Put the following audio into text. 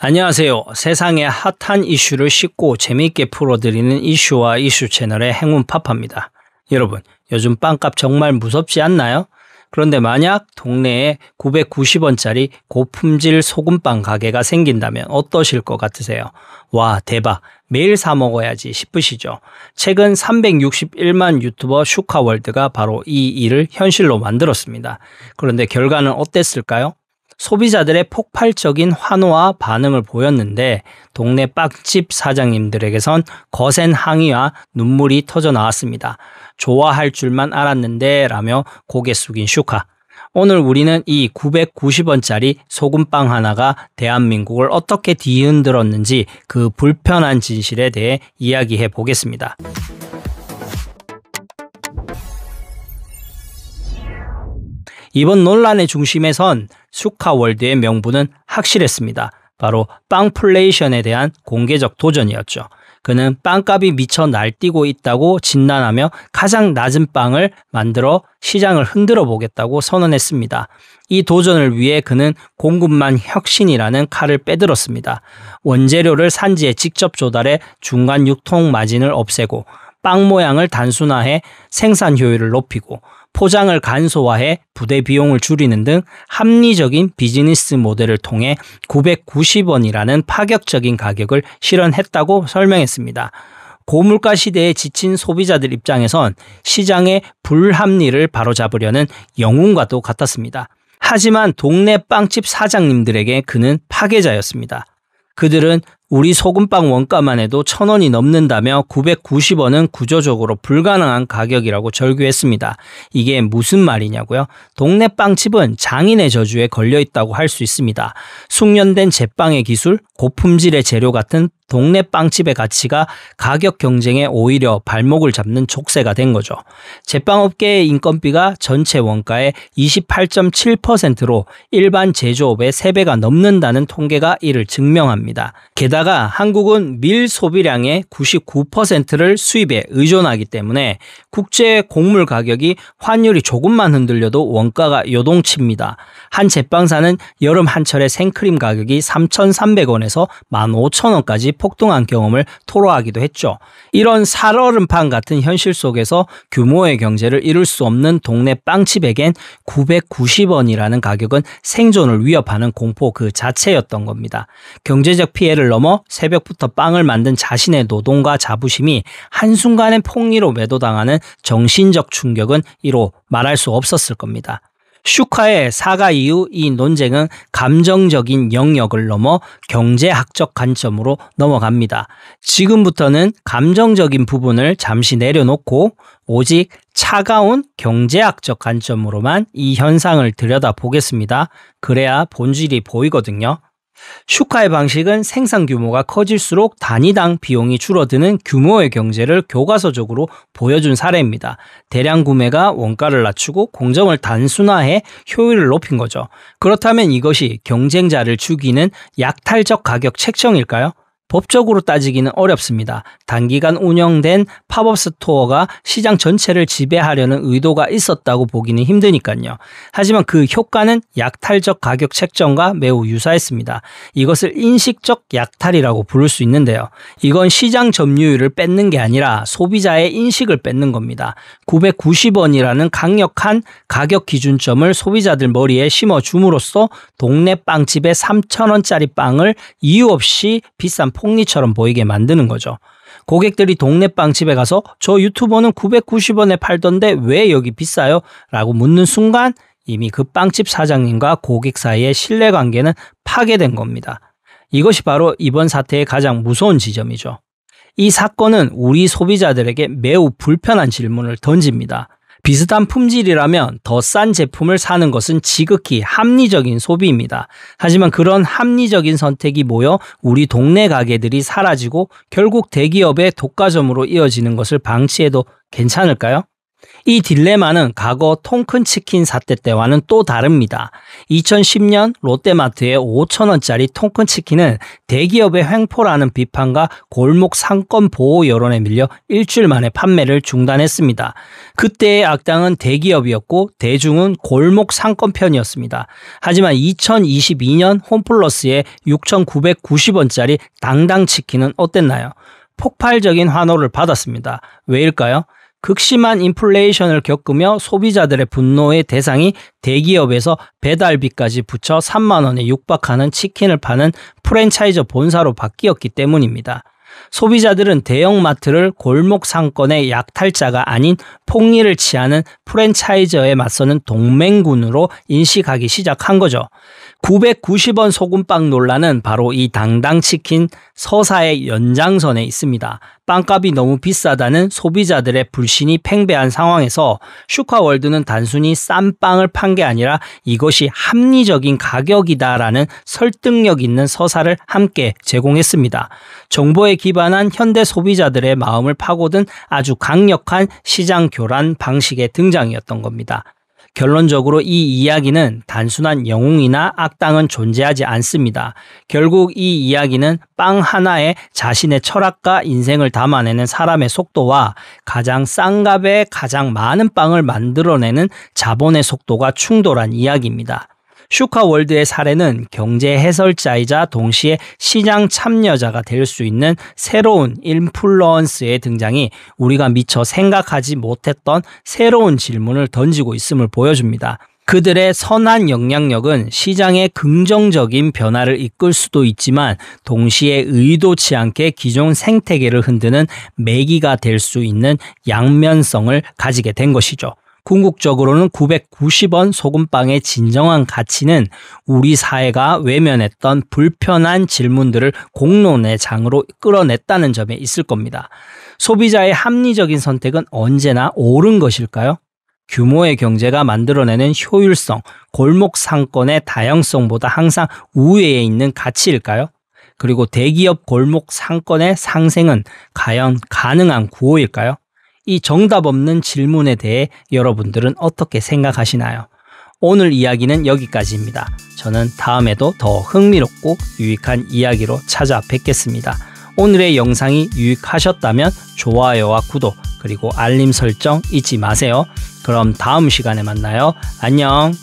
안녕하세요. 세상의 핫한 이슈를 쉽고 재미있게 풀어드리는 이슈와 이슈 채널의 행운파파입니다. 여러분, 요즘 빵값 정말 무섭지 않나요? 그런데 만약 동네에 990원짜리 고품질 소금빵 가게가 생긴다면 어떠실 것 같으세요? 와, 대박. 매일 사 먹어야지 싶으시죠? 최근 361만 유튜버 슈카월드가 바로 이 일을 현실로 만들었습니다. 그런데 결과는 어땠을까요? 소비자들의 폭발적인 환호와 반응을 보였는데 동네 빵집 사장님들에게선 거센 항의와 눈물이 터져 나왔습니다. 좋아할 줄만 알았는데 라며 고개 숙인 슈카. 오늘 우리는 이 990원짜리 소금빵 하나가 대한민국을 어떻게 뒤흔들었는지 그 불편한 진실에 대해 이야기해 보겠습니다. 이번 논란의 중심에선 슈카월드의 명분은 확실했습니다. 바로 빵플레이션에 대한 공개적 도전이었죠. 그는 빵값이 미쳐 날뛰고 있다고 진단하며 가장 낮은 빵을 만들어 시장을 흔들어 보겠다고 선언했습니다. 이 도전을 위해 그는 공급망 혁신이라는 칼을 빼들었습니다. 원재료를 산지에 직접 조달해 중간 유통 마진을 없애고 빵 모양을 단순화해 생산 효율을 높이고 포장을 간소화해 부대 비용을 줄이는 등 합리적인 비즈니스 모델을 통해 990원이라는 파격적인 가격을 실현했다고 설명했습니다. 고물가 시대에 지친 소비자들 입장에선 시장의 불합리를 바로잡으려는 영웅과도 같았습니다. 하지만 동네 빵집 사장님들에게 그는 파괴자였습니다. 그들은 우리 소금빵 원가만 해도 1,000원이 넘는다며 990원은 구조적으로 불가능한 가격이라고 절규했습니다. 이게 무슨 말이냐고요? 동네 빵집은 장인의 저주에 걸려있다고 할 수 있습니다. 숙련된 제빵의 기술, 고품질의 재료 같은 동네 빵집의 가치가 가격 경쟁에 오히려 발목을 잡는 족쇄가 된 거죠. 제빵업계의 인건비가 전체 원가의 28.7%로 일반 제조업의 3배가 넘는다는 통계가 이를 증명합니다. 게다가 한국은 밀 소비량의 99%를 수입에 의존하기 때문에 국제 곡물 가격이 환율이 조금만 흔들려도 원가가 요동칩니다. 한 제빵사는 여름 한철에 생크림 가격이 3,300원에서 15,000원까지 폭등한 경험을 토로하기도 했죠. 이런 살얼음판 같은 현실 속에서 규모의 경제를 이룰 수 없는 동네 빵집에겐 990원이라는 가격은 생존을 위협하는 공포 그 자체였던 겁니다. 경제적 피해를 넘어 새벽부터 빵을 만든 자신의 노동과 자부심이 한순간에 폭리로 매도당하는 정신적 충격은 이로 말할 수 없었을 겁니다. 슈카의 사과 이후 이 논쟁은 감정적인 영역을 넘어 경제학적 관점으로 넘어갑니다. 지금부터는 감정적인 부분을 잠시 내려놓고 오직 차가운 경제학적 관점으로만 이 현상을 들여다보겠습니다. 그래야 본질이 보이거든요. 슈카의 방식은 생산 규모가 커질수록 단위당 비용이 줄어드는 규모의 경제를 교과서적으로 보여준 사례입니다. 대량 구매가 원가를 낮추고 공정을 단순화해 효율을 높인 거죠. 그렇다면 이것이 경쟁자를 죽이는 약탈적 가격 책정일까요? 법적으로 따지기는 어렵습니다. 단기간 운영된 팝업 스토어가 시장 전체를 지배하려는 의도가 있었다고 보기는 힘드니까요. 하지만 그 효과는 약탈적 가격 책정과 매우 유사했습니다. 이것을 인식적 약탈이라고 부를 수 있는데요. 이건 시장 점유율을 뺏는 게 아니라 소비자의 인식을 뺏는 겁니다. 990원이라는 강력한 가격 기준점을 소비자들 머리에 심어줌으로써 동네 빵집의 3,000원짜리 빵을 이유 없이 비싼 폭리처럼 보이게 만드는 거죠. 고객들이 동네 빵집에 가서 저 유튜버는 990원에 팔던데 왜 여기 비싸요? 라고 묻는 순간 이미 그 빵집 사장님과 고객 사이의 신뢰관계는 파괴된 겁니다. 이것이 바로 이번 사태의 가장 무서운 지점이죠. 이 사건은 우리 소비자들에게 매우 불편한 질문을 던집니다. 비슷한 품질이라면 더 싼 제품을 사는 것은 지극히 합리적인 소비입니다. 하지만 그런 합리적인 선택이 모여 우리 동네 가게들이 사라지고 결국 대기업의 독과점으로 이어지는 것을 방치해도 괜찮을까요? 이 딜레마는 과거 통큰치킨 사태 때와는 또 다릅니다. 2010년 롯데마트의 5,000원짜리 통큰치킨은 대기업의 횡포라는 비판과 골목 상권 보호 여론에 밀려 일주일 만에 판매를 중단했습니다. 그때의 악당은 대기업이었고 대중은 골목 상권 편이었습니다. 하지만 2022년 홈플러스의 6,990원짜리 당당치킨은 어땠나요? 폭발적인 환호를 받았습니다. 왜일까요? 극심한 인플레이션을 겪으며 소비자들의 분노의 대상이 대기업에서 배달비까지 붙여 3만 원에 육박하는 치킨을 파는 프랜차이저 본사로 바뀌었기 때문입니다. 소비자들은 대형마트를 골목 상권의 약탈자가 아닌 폭리를 취하는 프랜차이저에 맞서는 동맹군으로 인식하기 시작한 거죠. 990원 소금빵 논란은 바로 이 당당치킨 서사의 연장선에 있습니다. 빵값이 너무 비싸다는 소비자들의 불신이 팽배한 상황에서 슈카월드는 단순히 싼 빵을 판 게 아니라 이것이 합리적인 가격이다라는 설득력 있는 서사를 함께 제공했습니다. 정보에 기반한 현대 소비자들의 마음을 파고든 아주 강력한 시장 교란 방식의 등장이었던 겁니다. 결론적으로 이 이야기는 단순한 영웅이나 악당은 존재하지 않습니다. 결국 이 이야기는 빵 하나에 자신의 철학과 인생을 담아내는 사람의 속도와 가장 싼 값에 가장 많은 빵을 만들어내는 자본의 속도가 충돌한 이야기입니다. 슈카월드의 사례는 경제 해설자이자 동시에 시장 참여자가 될 수 있는 새로운 인플루언스의 등장이 우리가 미처 생각하지 못했던 새로운 질문을 던지고 있음을 보여줍니다. 그들의 선한 영향력은 시장의 긍정적인 변화를 이끌 수도 있지만 동시에 의도치 않게 기존 생태계를 흔드는 매기가 될 수 있는 양면성을 가지게 된 것이죠. 궁극적으로는 990원 소금빵의 진정한 가치는 우리 사회가 외면했던 불편한 질문들을 공론의 장으로 끌어냈다는 점에 있을 겁니다. 소비자의 합리적인 선택은 언제나 옳은 것일까요? 규모의 경제가 만들어내는 효율성, 골목 상권의 다양성보다 항상 우위에 있는 가치일까요? 그리고 대기업 골목 상권의 상생은 과연 가능한 구호일까요? 이 정답 없는 질문에 대해 여러분들은 어떻게 생각하시나요? 오늘 이야기는 여기까지입니다. 저는 다음에도 더 흥미롭고 유익한 이야기로 찾아뵙겠습니다. 오늘의 영상이 유익하셨다면 좋아요와 구독 그리고 알림 설정 잊지 마세요. 그럼 다음 시간에 만나요. 안녕.